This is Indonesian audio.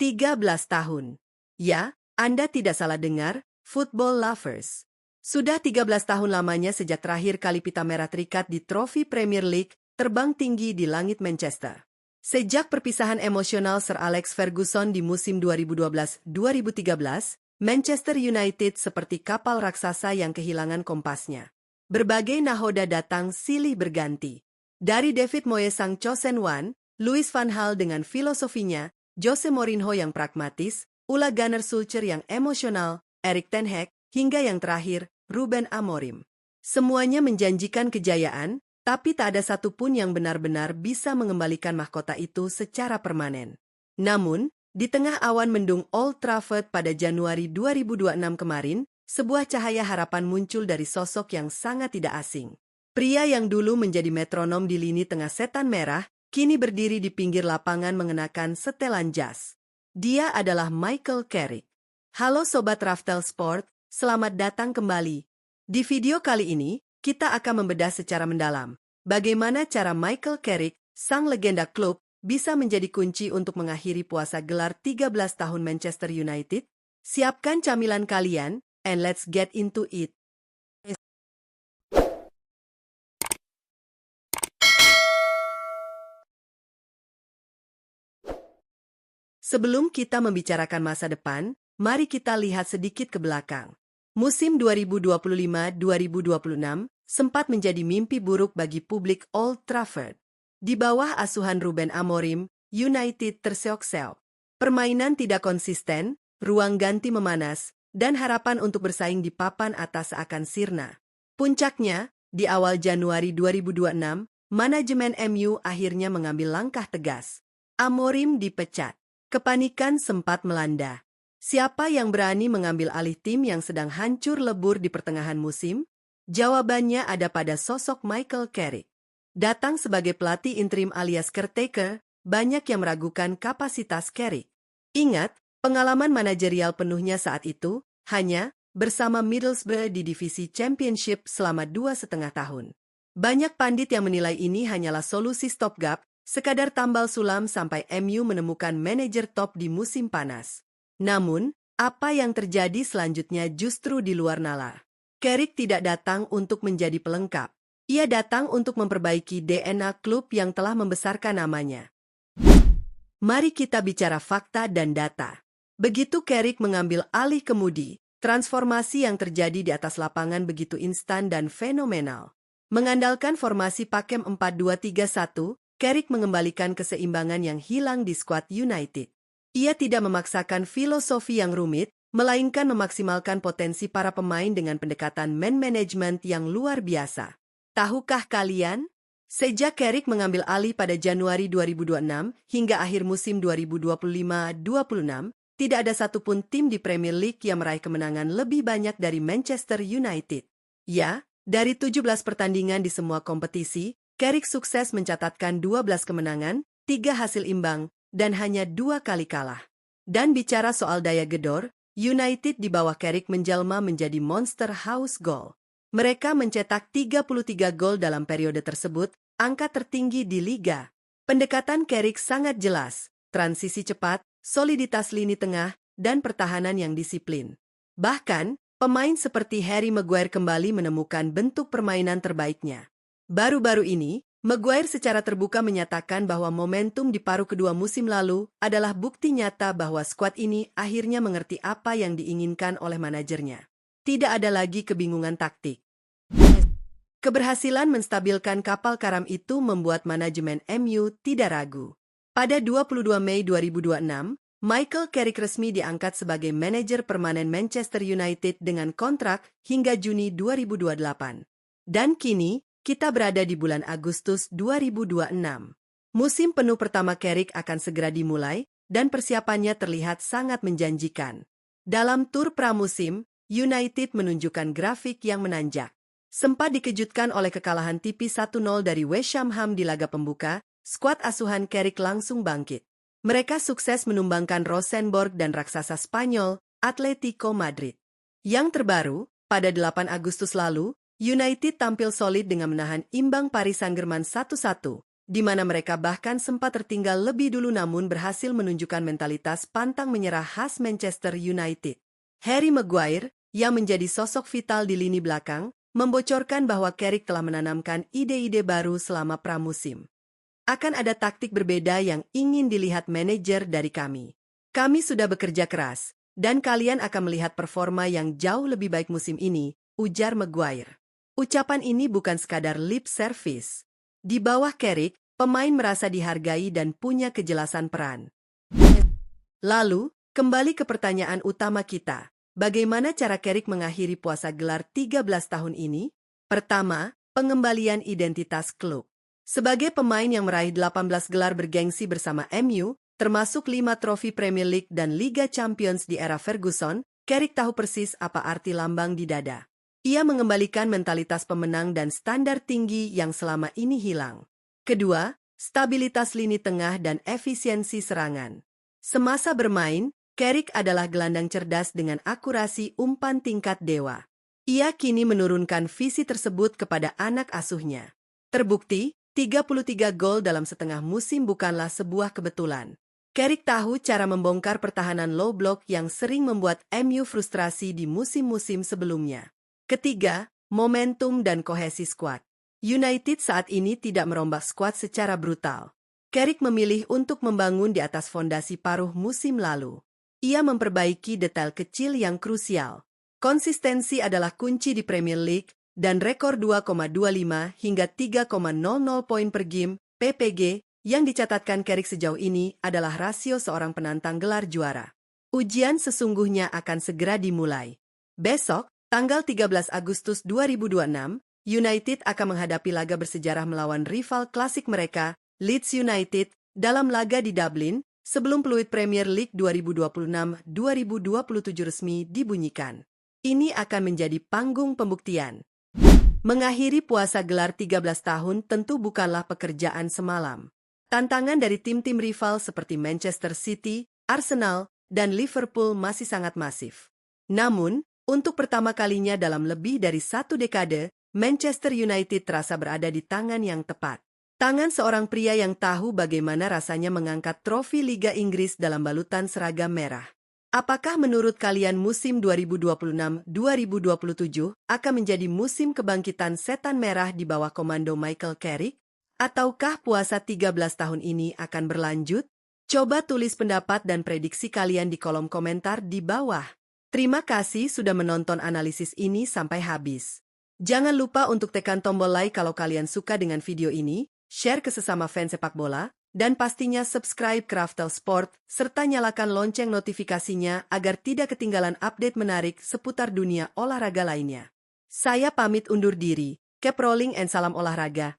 13 tahun. Ya, Anda tidak salah dengar, football lovers. Sudah 13 tahun lamanya sejak terakhir kali pita merah terikat di trofi Premier League terbang tinggi di langit Manchester. Sejak perpisahan emosional Sir Alex Ferguson di musim 2012-2013, Manchester United seperti kapal raksasa yang kehilangan kompasnya. Berbagai nahoda datang silih berganti. Dari David Moyes sang Chosen One, Louis van Gaal dengan filosofinya, Jose Mourinho yang pragmatis, Ole Gunnar Solskjaer yang emosional, Erik ten Hag, hingga yang terakhir, Ruben Amorim. Semuanya menjanjikan kejayaan, tapi tak ada satupun yang benar-benar bisa mengembalikan mahkota itu secara permanen. Namun, di tengah awan mendung Old Trafford pada Januari 2026 kemarin, sebuah cahaya harapan muncul dari sosok yang sangat tidak asing. Pria yang dulu menjadi metronom di lini tengah setan merah, kini berdiri di pinggir lapangan mengenakan setelan jas. Dia adalah Michael Carrick. Halo Sobat Raftel Sport, selamat datang kembali. Di video kali ini, kita akan membedah secara mendalam bagaimana cara Michael Carrick, sang legenda klub, bisa menjadi kunci untuk mengakhiri puasa gelar 13 tahun Manchester United. Siapkan camilan kalian, and let's get into it. Sebelum kita membicarakan masa depan, mari kita lihat sedikit ke belakang. Musim 2025-2026 sempat menjadi mimpi buruk bagi publik Old Trafford. Di bawah asuhan Ruben Amorim, United terseok-seok. Permainan tidak konsisten, ruang ganti memanas, dan harapan untuk bersaing di papan atas akan sirna. Puncaknya, di awal Januari 2026, manajemen MU akhirnya mengambil langkah tegas. Amorim dipecat. Kepanikan sempat melanda. Siapa yang berani mengambil alih tim yang sedang hancur lebur di pertengahan musim? Jawabannya ada pada sosok Michael Carrick. Datang sebagai pelatih interim alias caretaker, banyak yang meragukan kapasitas Carrick. Ingat, pengalaman manajerial penuhnya saat itu, hanya bersama Middlesbrough di divisi Championship selama 2,5 tahun. Banyak pandit yang menilai ini hanyalah solusi stopgap, sekadar tambal sulam sampai MU menemukan manajer top di musim panas. Namun, apa yang terjadi selanjutnya justru di luar nalar. Carrick tidak datang untuk menjadi pelengkap. Ia datang untuk memperbaiki DNA klub yang telah membesarkan namanya. Mari kita bicara fakta dan data. Begitu Carrick mengambil alih kemudi, transformasi yang terjadi di atas lapangan begitu instan dan fenomenal. Mengandalkan formasi Pakem 4-2-3-1, Carrick mengembalikan keseimbangan yang hilang di skuad United. Ia tidak memaksakan filosofi yang rumit, melainkan memaksimalkan potensi para pemain dengan pendekatan man management yang luar biasa. Tahukah kalian? Sejak Carrick mengambil alih pada Januari 2026 hingga akhir musim 2025-26, tidak ada satupun tim di Premier League yang meraih kemenangan lebih banyak dari Manchester United. Ya, dari 17 pertandingan di semua kompetisi, Carrick sukses mencatatkan 12 kemenangan, 3 hasil imbang, dan hanya 2 kali kalah. Dan bicara soal daya gedor, United di bawah Carrick menjelma menjadi monster house goal. Mereka mencetak 33 gol dalam periode tersebut, angka tertinggi di liga. Pendekatan Carrick sangat jelas, transisi cepat, soliditas lini tengah, dan pertahanan yang disiplin. Bahkan, pemain seperti Harry Maguire kembali menemukan bentuk permainan terbaiknya. Baru-baru ini, Maguire secara terbuka menyatakan bahwa momentum di paruh kedua musim lalu adalah bukti nyata bahwa skuad ini akhirnya mengerti apa yang diinginkan oleh manajernya. Tidak ada lagi kebingungan taktik. Keberhasilan menstabilkan kapal karam itu membuat manajemen MU tidak ragu. Pada 22 Mei 2026, Michael Carrick resmi diangkat sebagai manajer permanen Manchester United dengan kontrak hingga Juni 2028. Dan kini, kita berada di bulan Agustus 2026. Musim penuh pertama Carrick akan segera dimulai, dan persiapannya terlihat sangat menjanjikan. Dalam tur pramusim, United menunjukkan grafik yang menanjak. Sempat dikejutkan oleh kekalahan tipis 1-0 dari West Ham di laga pembuka, skuad asuhan Carrick langsung bangkit. Mereka sukses menumbangkan Rosenborg dan raksasa Spanyol, Atletico Madrid. Yang terbaru, pada 8 Agustus lalu, United tampil solid dengan menahan imbang Paris Saint-Germain 1-1, di mana mereka bahkan sempat tertinggal lebih dulu namun berhasil menunjukkan mentalitas pantang menyerah khas Manchester United. Harry Maguire, yang menjadi sosok vital di lini belakang, membocorkan bahwa Carrick telah menanamkan ide-ide baru selama pramusim. Akan ada taktik berbeda yang ingin dilihat manajer dari kami. Kami sudah bekerja keras, dan kalian akan melihat performa yang jauh lebih baik musim ini, ujar Maguire. Ucapan ini bukan sekadar lip service. Di bawah Carrick, pemain merasa dihargai dan punya kejelasan peran. Lalu, kembali ke pertanyaan utama kita. Bagaimana cara Carrick mengakhiri puasa gelar 13 tahun ini? Pertama, pengembalian identitas klub. Sebagai pemain yang meraih 18 gelar bergengsi bersama MU, termasuk 5 trofi Premier League dan Liga Champions di era Ferguson, Carrick tahu persis apa arti lambang di dada. Ia mengembalikan mentalitas pemenang dan standar tinggi yang selama ini hilang. Kedua, stabilitas lini tengah dan efisiensi serangan. Semasa bermain, Carrick adalah gelandang cerdas dengan akurasi umpan tingkat dewa. Ia kini menurunkan visi tersebut kepada anak asuhnya. Terbukti, 33 gol dalam setengah musim bukanlah sebuah kebetulan. Carrick tahu cara membongkar pertahanan low block yang sering membuat MU frustrasi di musim-musim sebelumnya. Ketiga, momentum dan kohesi skuad. United saat ini tidak merombak skuad secara brutal. Carrick memilih untuk membangun di atas fondasi paruh musim lalu. Ia memperbaiki detail kecil yang krusial. Konsistensi adalah kunci di Premier League, dan rekor 2,25 hingga 3,00 poin per game, PPG, yang dicatatkan Carrick sejauh ini adalah rasio seorang penantang gelar juara. Ujian sesungguhnya akan segera dimulai. Besok, tanggal 13 Agustus 2026, United akan menghadapi laga bersejarah melawan rival klasik mereka, Leeds United, dalam laga di Dublin, sebelum peluit Premier League 2026-2027 resmi dibunyikan. Ini akan menjadi panggung pembuktian. Mengakhiri puasa gelar 13 tahun tentu bukanlah pekerjaan semalam. Tantangan dari tim-tim rival seperti Manchester City, Arsenal, dan Liverpool masih sangat masif. Namun, untuk pertama kalinya dalam lebih dari 1 dekade, Manchester United terasa berada di tangan yang tepat. Tangan seorang pria yang tahu bagaimana rasanya mengangkat trofi Liga Inggris dalam balutan seragam merah. Apakah menurut kalian musim 2026-2027 akan menjadi musim kebangkitan setan merah di bawah komando Michael Carrick? Ataukah puasa 13 tahun ini akan berlanjut? Coba tulis pendapat dan prediksi kalian di kolom komentar di bawah. Terima kasih sudah menonton analisis ini sampai habis. Jangan lupa untuk tekan tombol like kalau kalian suka dengan video ini, share ke sesama fans sepak bola, dan pastinya subscribe ke Raftel Sport, serta nyalakan lonceng notifikasinya agar tidak ketinggalan update menarik seputar dunia olahraga lainnya. Saya pamit undur diri, keep rolling and salam olahraga.